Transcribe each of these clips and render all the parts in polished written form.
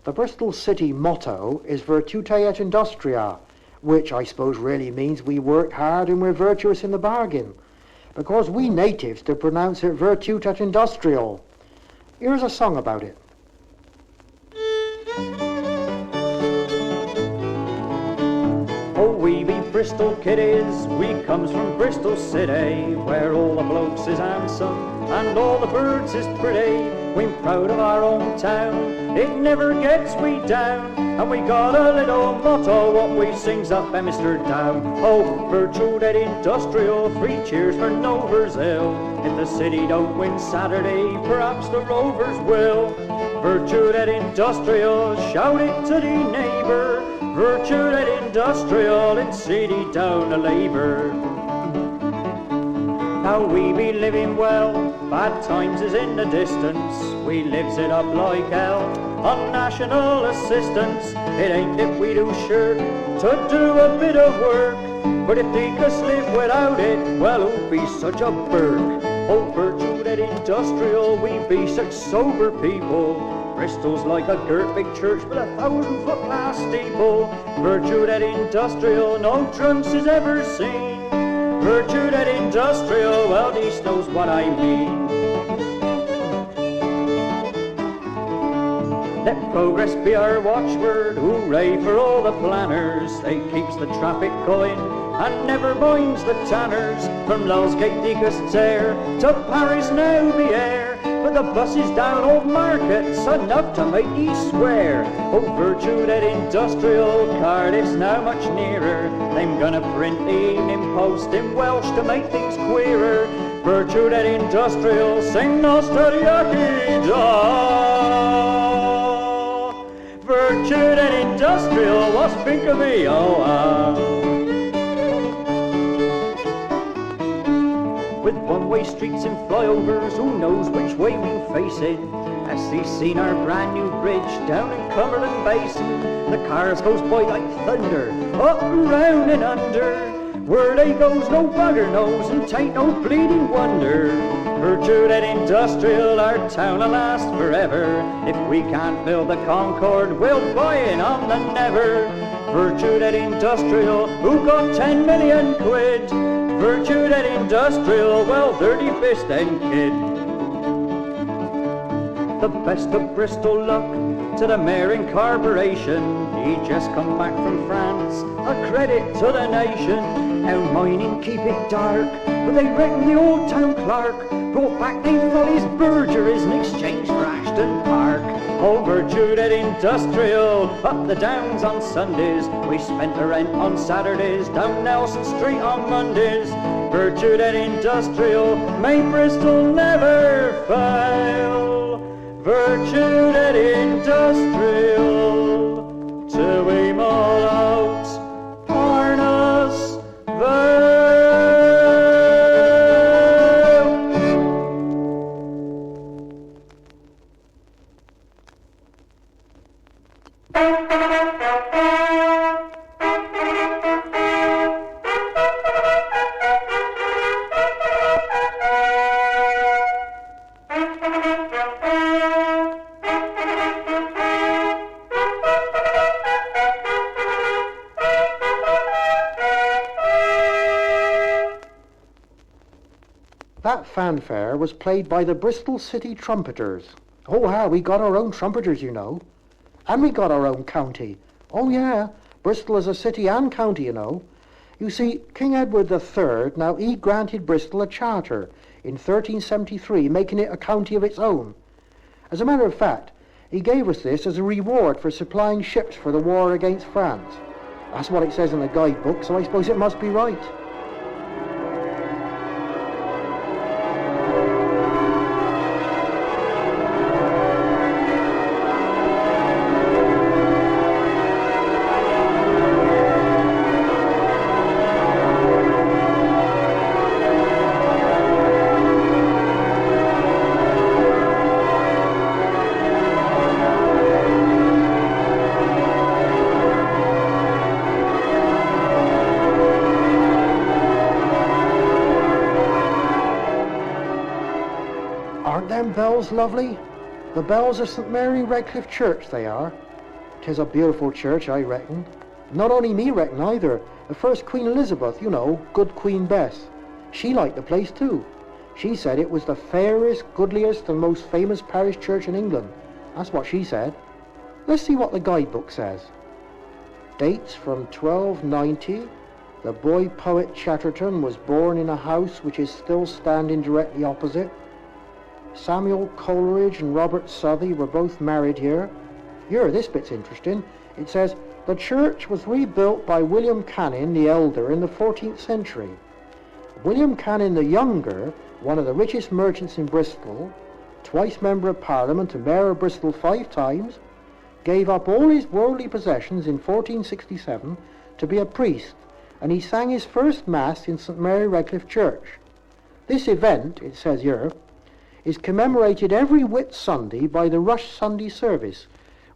The Bristol city motto is Virtute Et Industrial, which I suppose really means we work hard and we're virtuous in the bargain, because we natives do pronounce it Virtute Et Industrial. Here's a song about it. Oh, we be Bristol kiddies, we comes from Bristol city, where all the blokes is handsome and all the birds is pretty. We're proud of our own town, it never gets we down, and we got a little motto what we sings up Emister down. Oh, Virtute Et Industrial, 3 cheers for Novers Hill. If the city don't win Saturday, perhaps the Rovers will. Virtute Et Industrial, shout it to the neighbour. Virtute Et Industrial, in city down to labour. Now we be living well, bad times is in the distance. We lives it up like hell on national assistance. It ain't if we do shirk to do a bit of work, but if they could live without it, well, who'd be such a burk? Oh, Virtute Et Industrial, we be such sober people. Bristol's like a girt big church with a 1,000-foot glass steeple. Virtute Et Industrial, no drunks is ever seen. Virtute Et Industrial, well, these knows what I mean. Let progress be our watchword, hooray for all the planners. They keeps the traffic going and never minds the tanners. From Lulsgate, Dicastair to Paris now be air, but the buses down Old Market's enough to make ye swear. Oh, Virtute Et Industrial, Cardiff's now much nearer. They'm gonna print the Evening Post in Welsh to make things queerer. Virtute Et Industrial, sing nos teriyaki da. Virtute Et Industrial, what's think of me, oh ah. With one-way streets and flyovers, who knows which way we're facing? As they've seen our brand new bridge down in Cumberland Basin, the cars goes by like thunder, up and round and under. Where they goes no bugger knows, and 'tain't no bleeding wonder. Virtute Et Industrial, our town'll last forever. If we can't build the Concorde, we'll buy it on the Never. Virtute Et Industrial, who got 10 million quid? Virtute Et Industrial, well, dirty fist and kid. The best of Bristol luck to the mayor and corporation. He just come back from France, a credit to the nation. How mining keep it dark, but they reckon the old town clerk brought back them follies burgeries in exchange for Ashton Park. Oh, Virtute Et Industrial, up the downs on Sundays. We spent the rent on Saturdays, down Nelson Street on Mondays. Virtute Et Industrial, may Bristol never fail. Virtute Et Industrial, till we maul out Parnas Vale. That fanfare was played by the Bristol City Trumpeters. Oh, yeah, we got our own trumpeters, you know. And we got our own county. Oh, yeah, Bristol is a city and county, you know. You see, King Edward III, now he granted Bristol a charter in 1373, making it a county of its own. As a matter of fact, he gave us this as a reward for supplying ships for the war against France. That's what it says in the guidebook, so I suppose it must be right. Aren't them bells lovely? The bells of St Mary Redcliffe Church, they are. 'Tis a beautiful church, I reckon. Not only me reckon either. The first Queen Elizabeth, you know, good Queen Bess. She liked the place too. She said it was the fairest, goodliest and most famous parish church in England. That's what she said. Let's see what the guidebook says. Dates from 1290. The boy poet Chatterton was born in a house which is still standing directly opposite. Samuel Coleridge and Robert Southey were both married here. Here, this bit's interesting. It says, the church was rebuilt by William Canning the Elder in the 14th century. William Canning the Younger, one of the richest merchants in Bristol, twice Member of Parliament and Mayor of Bristol 5 times, gave up all his worldly possessions in 1467 to be a priest, and he sang his first Mass in St Mary Redcliffe Church. This event, it says here, is commemorated every Whit Sunday by the Rush Sunday service,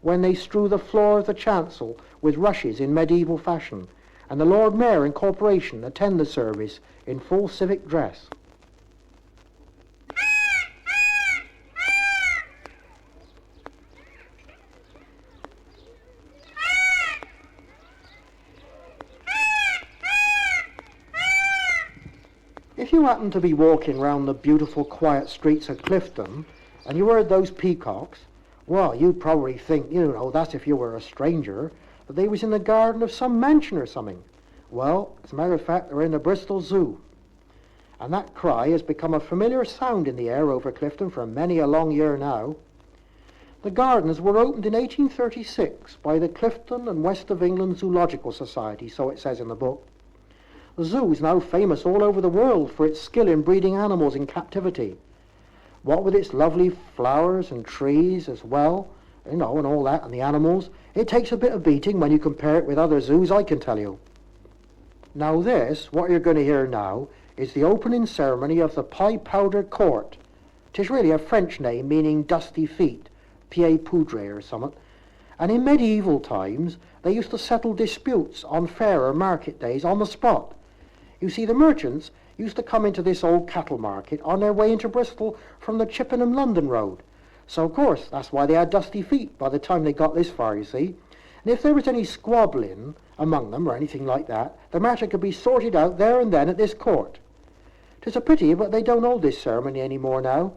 when they strew the floor of the chancel with rushes in medieval fashion, and the Lord Mayor and Corporation attend the service in full civic dress. If you happen to be walking round the beautiful quiet streets of Clifton and you heard those peacocks, well, you'd probably think, that's if you were a stranger, that they was in the garden of some mansion or something. Well, as a matter of fact, they're in the Bristol Zoo. And that cry has become a familiar sound in the air over Clifton for many a long year now. The gardens were opened in 1836 by the Clifton and West of England Zoological Society, so it says in the book. The zoo is now famous all over the world for its skill in breeding animals in captivity. What with its lovely flowers and trees as well, and all that, and the animals, it takes a bit of beating when you compare it with other zoos, I can tell you. Now this, what you're going to hear now, is the opening ceremony of the Poudre Court. 'Tis really a French name meaning dusty feet, Poudre or something. And in medieval times, they used to settle disputes on fair or market days on the spot. You see, the merchants used to come into this old cattle market on their way into Bristol from the Chippenham London road. So, of course, that's why they had dusty feet by the time they got this far, you see. And if there was any squabbling among them or anything like that, the matter could be sorted out there and then at this court. 'Tis a pity, but they don't hold this ceremony any more now.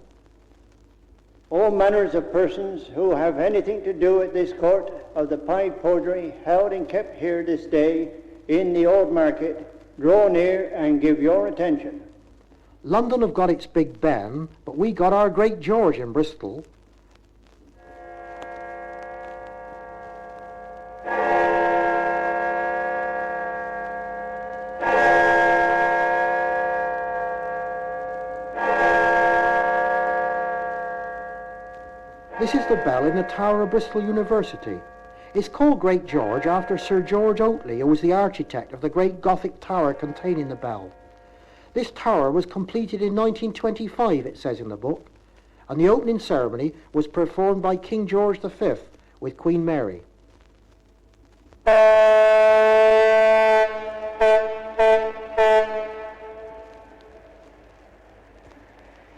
All manners of persons who have anything to do at this court of the Poudre held and kept here this day in the old market, draw near and give your attention. London have got its Big Ben, but we got our Great George in Bristol. This is the bell in the tower of Bristol University. It's called Great George after Sir George Oatley, who was the architect of the great Gothic tower containing the bell. This tower was completed in 1925, it says in the book, and the opening ceremony was performed by King George V with Queen Mary.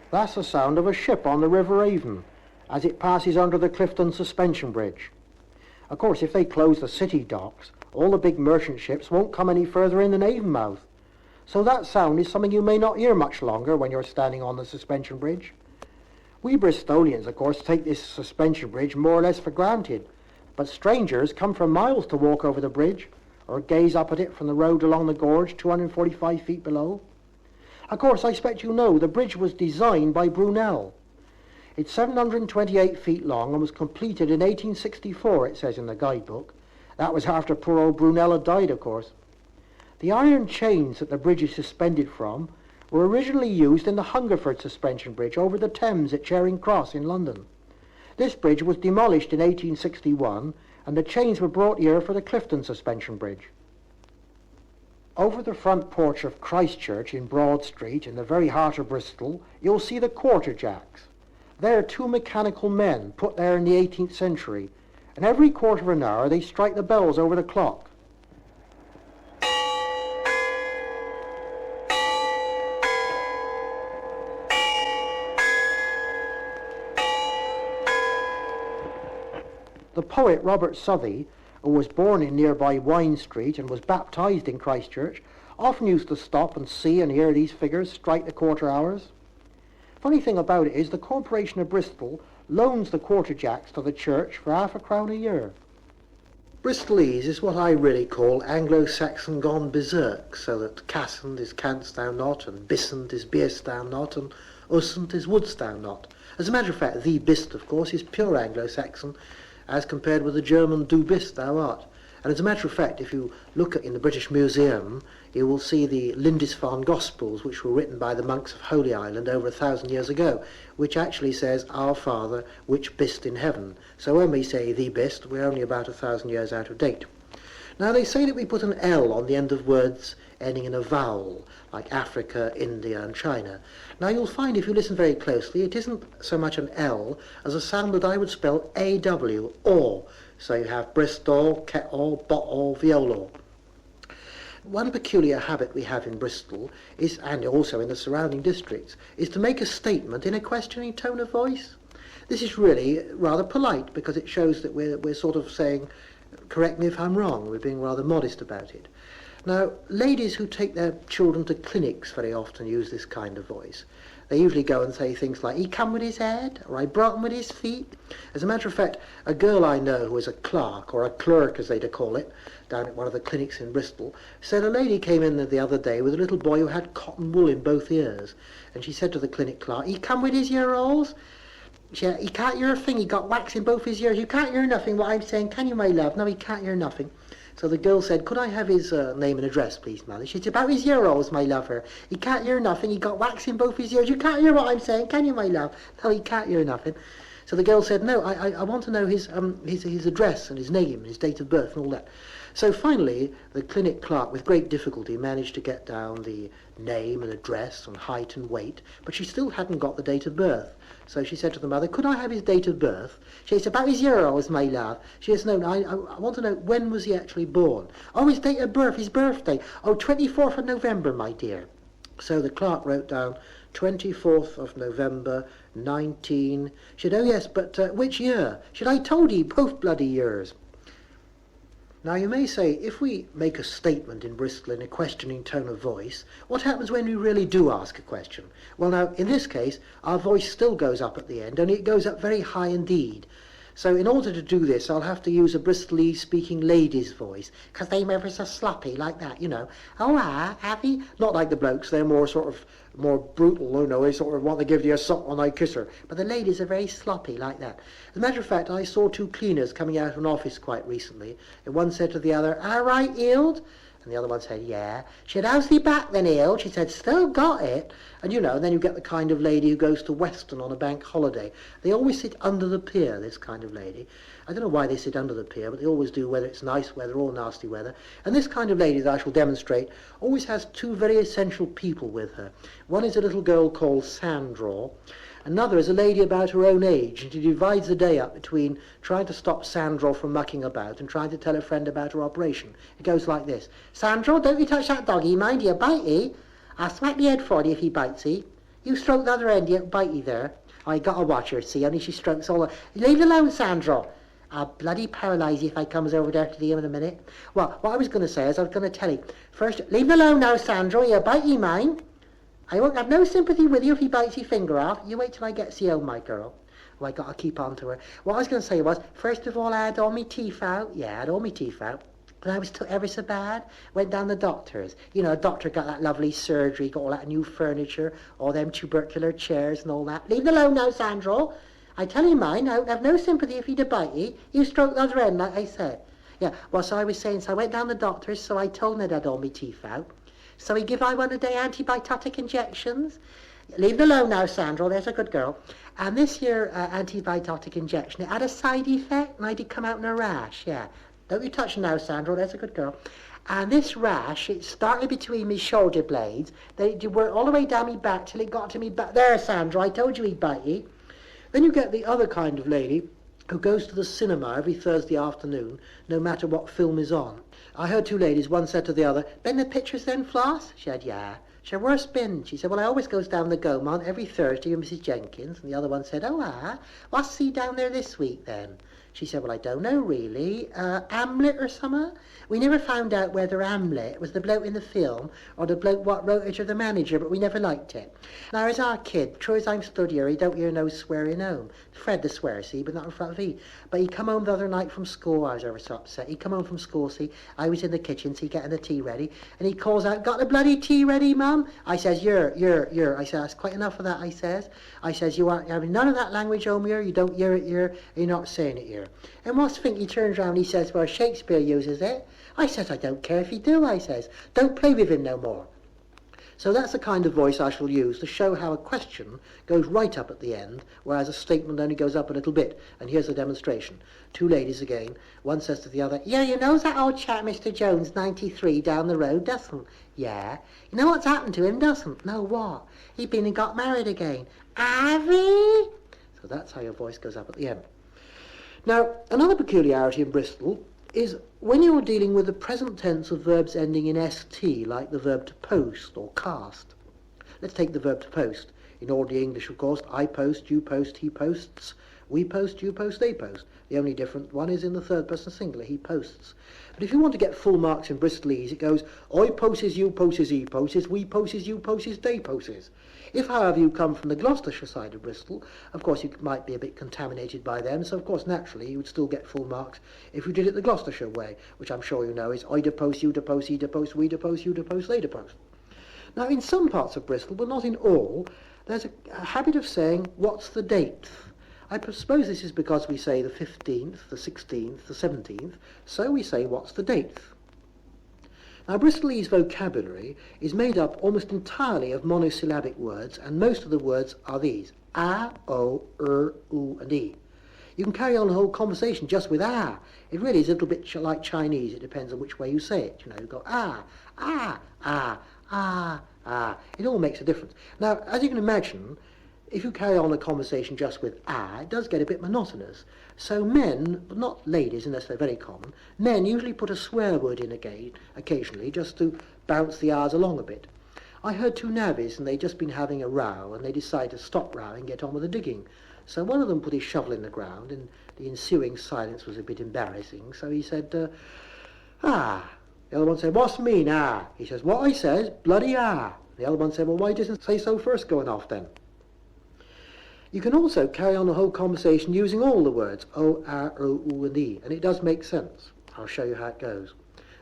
That's the sound of a ship on the River Avon as it passes under the Clifton Suspension Bridge. Of course, if they close the city docks, all the big merchant ships won't come any further in than Avonmouth. So that sound is something you may not hear much longer when you're standing on the suspension bridge. We Bristolians, of course, take this suspension bridge more or less for granted, but strangers come from miles to walk over the bridge or gaze up at it from the road along the gorge 245 feet below. Of course, I expect you know the bridge was designed by Brunel. It's 728 feet long and was completed in 1864, it says in the guidebook. That was after poor old Brunel had died, of course. The iron chains that the bridge is suspended from were originally used in the Hungerford suspension bridge over the Thames at Charing Cross in London. This bridge was demolished in 1861 and the chains were brought here for the Clifton suspension bridge. Over the front porch of Christ Church in Broad Street, in the very heart of Bristol, you'll see the quarterjacks. They're two mechanical men put there in the 18th century, and every quarter of an hour they strike the bells over the clock. The poet Robert Southey, who was born in nearby Wine Street and was baptised in Christchurch, often used to stop and see and hear these figures strike the quarter hours. Funny thing about it is the Corporation of Bristol loans the quarter jacks to the church for £0.50 a year. Bristolese is what I really call Anglo-Saxon gone berserk, so that cassand is canst thou not, and bissant is beest thou not, and ussant is wouldst thou not. As a matter of fact, thee bist, of course, is pure Anglo-Saxon, as compared with the German du bist thou art. And as a matter of fact, if you look in the British Museum, you will see the Lindisfarne Gospels, which were written by the monks of Holy Island over 1,000 years ago, which actually says, Our Father, which bist in heaven. So when we say thee bist, we're only about 1,000 years out of date. Now they say that we put an L on the end of words ending in a vowel, like Africa, India and China. Now you'll find if you listen very closely, it isn't so much an L as a sound that I would spell A-W, or. So you have Bristol, Kettle, Bottle, Violo. One peculiar habit we have in Bristol is, and also in the surrounding districts, is to make a statement in a questioning tone of voice. This is really rather polite because it shows that we're sort of saying, correct me if I'm wrong, we're being rather modest about it. Now, ladies who take their children to clinics very often use this kind of voice. They usually go and say things like, he come with his head, or I brought him with his feet. As a matter of fact, a girl I know who is a clerk, or a clerk as they call it, down at one of the clinics in Bristol, said a lady came in the other day with a little boy who had cotton wool in both ears. And she said to the clinic clerk, he come with his ear rolls? He can't hear a thing, he got wax in both his ears. You can't hear nothing, what I'm saying, can you, my love? No, he can't hear nothing. So the girl said, could I have his name and address, please, mother? She said, about his ear rolls, my lover. He can't hear nothing, he got wax in both his ears. You can't hear what I'm saying, can you, my love? No, he can't hear nothing. So the girl said, no, I want to know his address and his name and his date of birth and all that. So finally, the clinic clerk, with great difficulty, managed to get down the name and address and height and weight, but she still hadn't got the date of birth. So she said to the mother, could I have his date of birth? She said, about his year old, my love. She says, no, I want to know, when was he actually born? Oh, his date of birth, his birthday. Oh, 24th of November, my dear. So the clerk wrote down 24th of November, 19... She said, oh yes, but which year? She said, I told you, both bloody years. Now you may say, if we make a statement in Bristol in a questioning tone of voice, what happens when we really do ask a question? Well now, in this case, our voice still goes up at the end, only it goes up very high indeed. So in order to do this, I'll have to use a Bristolese speaking lady's voice, because they're ever so sloppy like that, you know. Oh, have you? Not like the blokes, they're more sort of, more brutal, you know, they sort of want to give you a suck when I kiss her. But the ladies are very sloppy like that. As a matter of fact, I saw two cleaners coming out of an office quite recently, and one said to the other, all right, Eld? And the other one said, yeah. She said, how's the back then, Eld? She said, still got it. And you know, and then you get the kind of lady who goes to Weston on a bank holiday. They always sit under the pier, this kind of lady. I don't know why they sit under the pier, but they always do, whether it's nice weather or nasty weather. And this kind of lady that I shall demonstrate always has two very essential people with her. One is a little girl called Sandra. Another is a lady about her own age, and she divides the day up between trying to stop Sandra from mucking about and trying to tell a friend about her operation. It goes like this. Sandra, don't you touch that doggy, mind you, bite he. I'll smack the head for you if he bites he. You stroke the other end, you bite he there. I got to watch her, see, only she strokes all the... Leave it alone, Sandra. I'll bloody paralyse you if I comes over there to you in a minute. Well, what I was going to say is I was going to tell you. First, leave it alone now, Sandra, you bite he, mind. I won't have no sympathy with you if he bites your finger off. You wait till I get home, my girl. Oh, I got to keep on to her. What I was going to say was, first of all, I had all my teeth out. Yeah, I had all my teeth out. But I was took ever so bad. Went down the doctor's. You know, a doctor got that lovely surgery, got all that new furniture, all them tubercular chairs and all that. Leave it alone now, Sandra. I tell you mine, I won't have no sympathy if he'd bite you. You stroke the other end, like I said. Yeah, well, so I was saying, so I went down the doctor's, so I told him I'd had all my teeth out. So he give I 1 a day antibiotic injections. Leave it alone now, Sandra, there's a good girl. And this here antibiotic injection, it had a side effect, and I did come out in a rash, yeah. Don't you touch it now, Sandra, there's a good girl. And this rash, it started between me shoulder blades, then it worked all the way down me back till it got to me back. There, Sandra, I told you he'd bite you. Then you get the other kind of lady who goes to the cinema every Thursday afternoon, no matter what film is on. I heard two ladies, one said to the other, been the pictures then, Floss? She said, yeah. She said, where's been? She said, well, I always goes down the Gaumont every Thursday with Mrs. Jenkins. And the other one said, oh, what's he down there this week then? She said, well, I don't know really. Hamlet or something? We never found out whether Hamlet was the bloke in the film or the bloke what wrote it or the manager, but we never liked it. Now, as our kid, true as I'm stood here, he don't hear no swearing home. Fred the swear, see, but not in front of he. But he come home the other night from school. I was ever so upset. He come home from school, see. I was in the kitchen, see, getting the tea ready. And he calls out, got the bloody tea ready, Mum? I says, you're. I says, that's quite enough of that, I says. You aren't having none of that language home here. You don't hear it here. You're not saying it here. And what's think? He turns round and he says, well, Shakespeare uses it. I says, I don't care if he do, I says. Don't play with him no more. So that's the kind of voice I shall use to show how a question goes right up at the end, whereas a statement only goes up a little bit. And here's the demonstration. Two ladies again. One says to the other, yeah, you know that old chap, Mr. Jones, 93, down the road, doesn't? Yeah. You know what's happened to him, doesn't? No, what? He's been and got married again. Have he? So that's how your voice goes up at the end. Now, another peculiarity in Bristol is when you're dealing with the present tense of verbs ending in st, like the verb to post or cast. Let's take the verb to post. In ordinary English, of course, I post, you post, he posts, we post, you post, they post. The only different one is in the third person singular, he posts. But if you want to get full marks in Bristolese, it goes, I poses, you poses, he poses, we poses, you poses, they poses. If, however, you come from the Gloucestershire side of Bristol, of course you might be a bit contaminated by them, so of course naturally you would still get full marks if you did it the Gloucestershire way, which I'm sure you know is I depost, you depost, he depost, we depost, you depost, they depost. Now in some parts of Bristol, but not in all, there's a habit of saying, what's the date? I suppose this is because we say the 15th, the 16th, the 17th, so we say, what's the date? Now, Bristolese vocabulary is made up almost entirely of monosyllabic words, and most of the words are these: a, o, u, and e. You can carry on a whole conversation just with a. It really is a little bit like Chinese. It depends on which way you say it. You know, you go It all makes a difference. Now, as you can imagine, if you carry on a conversation just with it does get a bit monotonous. So men, but not ladies unless they're very common, men usually put a swear word in again, occasionally, just to bounce the r's along a bit. I heard two navvies and they'd just been having a row and they decided to stop rowing and get on with the digging. So one of them put his shovel in the ground and the ensuing silence was a bit embarrassing. So he said, The other one said, what's mean, He says, what I says, bloody The other one said, well, why didn't you say so first going off then? You can also carry on a whole conversation using all the words o, u, and e, and it does make sense. I'll show you how it goes.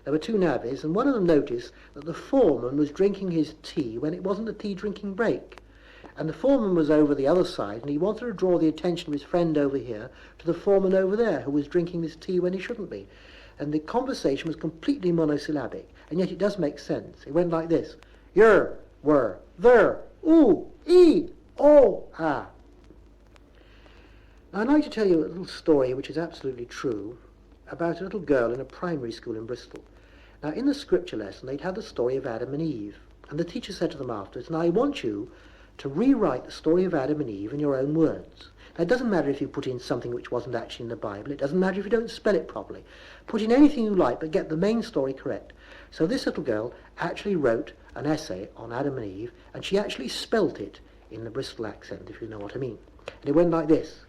There were two navvies, and one of them noticed that the foreman was drinking his tea when it wasn't a tea drinking break. And the foreman was over the other side, and he wanted to draw the attention of his friend over here to the foreman over there, who was drinking his tea when he shouldn't be. And the conversation was completely monosyllabic, and yet it does make sense. It went like this: yer, were, there, ooh, e, o, a. I'd like to tell you a little story which is absolutely true about a little girl in a primary school in Bristol. Now, in the scripture lesson, they'd had the story of Adam and Eve, and the teacher said to them afterwards, now I want you to rewrite the story of Adam and Eve in your own words. Now, it doesn't matter if you put in something which wasn't actually in the Bible. It doesn't matter if you don't spell it properly. Put in anything you like, but get the main story correct. So this little girl actually wrote an essay on Adam and Eve, and she actually spelt it in the Bristol accent, if you know what I mean. And it went like this.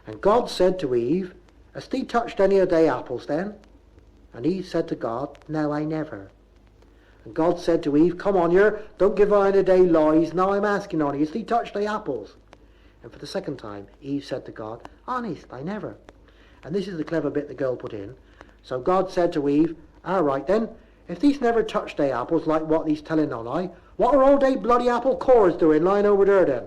And God said to Eve, hast thee touched any of thy apples then? And Eve said to God, no, I never. And God said to Eve, come on here, don't give her any day lies, now I'm asking on you, hast thee touched thy apples? And for the second time, Eve said to God, honest, I never. And this is the clever bit the girl put in. So God said to Eve, all right then, if thee's never touched thy apples like what thee's telling on I, what are all they bloody apple cores doing lying over there then?